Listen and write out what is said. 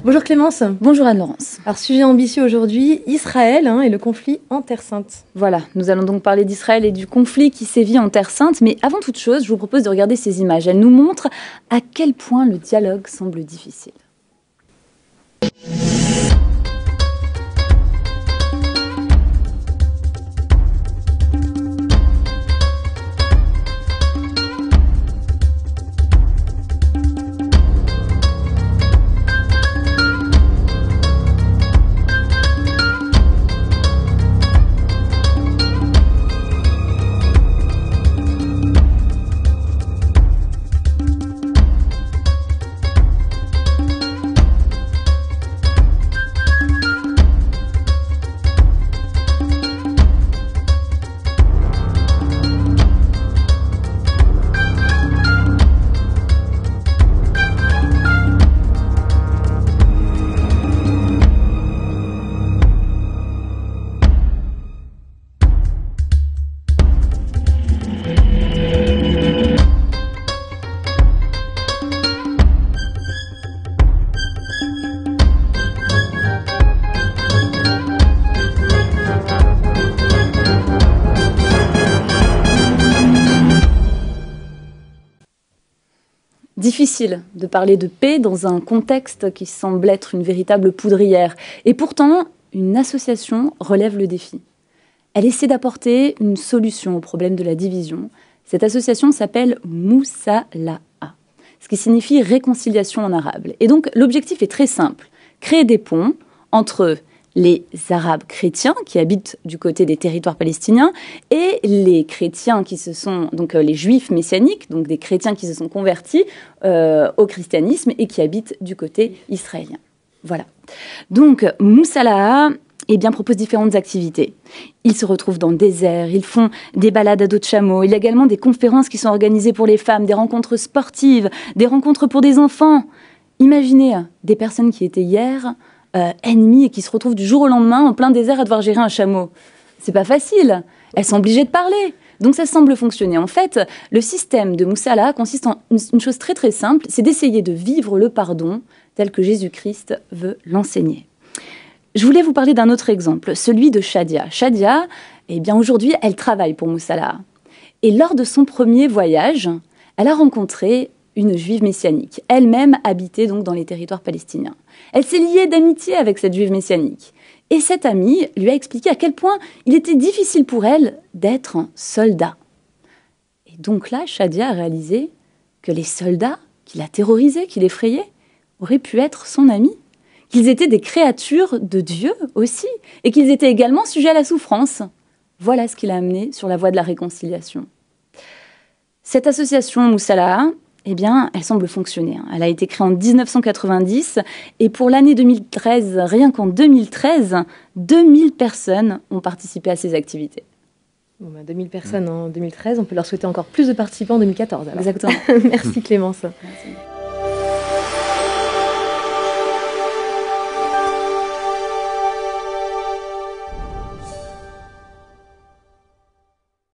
Bonjour Clémence. Bonjour Anne-Laurence. Alors sujet ambitieux aujourd'hui, Israël et le conflit en Terre Sainte. Voilà, nous allons donc parler d'Israël et du conflit qui sévit en Terre Sainte. Mais avant toute chose, je vous propose de regarder ces images. Elles nous montrent à quel point le dialogue semble difficile. Difficile de parler de paix dans un contexte qui semble être une véritable poudrière. Et pourtant, une association relève le défi. Elle essaie d'apporter une solution au problème de la division. Cette association s'appelle Moussallaha, ce qui signifie réconciliation en arabe. Et donc, l'objectif est très simple. Créer des ponts entre les Arabes chrétiens qui habitent du côté des territoires palestiniens et les chrétiens qui se sont, donc les juifs messianiques, donc des chrétiens qui se sont convertis au christianisme et qui habitent du côté israélien. Voilà. Donc Moussallaha propose différentes activités. Ils se retrouvent dans le désert, ils font des balades à dos de chameau. Il y a également des conférences qui sont organisées pour les femmes, des rencontres sportives, des rencontres pour des enfants. Imaginez des personnes qui étaient hier ennemies et qui se retrouvent du jour au lendemain en plein désert à devoir gérer un chameau. C'est pas facile. Elles sont obligées de parler. Donc ça semble fonctionner. En fait, le système de Moussallaha consiste en une chose très très simple, c'est d'essayer de vivre le pardon tel que Jésus-Christ veut l'enseigner. Je voulais vous parler d'un autre exemple, celui de Shadia. Shadia, aujourd'hui, elle travaille pour Moussallaha. Et lors de son premier voyage, elle a rencontré une juive messianique. Elle-même habitait donc dans les territoires palestiniens. Elle s'est liée d'amitié avec cette juive messianique. Et cette amie lui a expliqué à quel point il était difficile pour elle d'être un soldat. Et donc là, Shadia a réalisé que les soldats qui la terrorisaient, qui l'effrayaient, auraient pu être son amie. Qu'ils étaient des créatures de Dieu aussi, et qu'ils étaient également sujets à la souffrance. Voilà ce qui l'a amené sur la voie de la réconciliation. Cette association Moussallaha, elle semble fonctionner. Elle a été créée en 1990 et pour l'année 2013, rien qu'en 2013, 2000 personnes ont participé à ces activités. 2000 personnes en 2013, on peut leur souhaiter encore plus de participants en 2014. Alors. Exactement. Merci Clémence. Merci.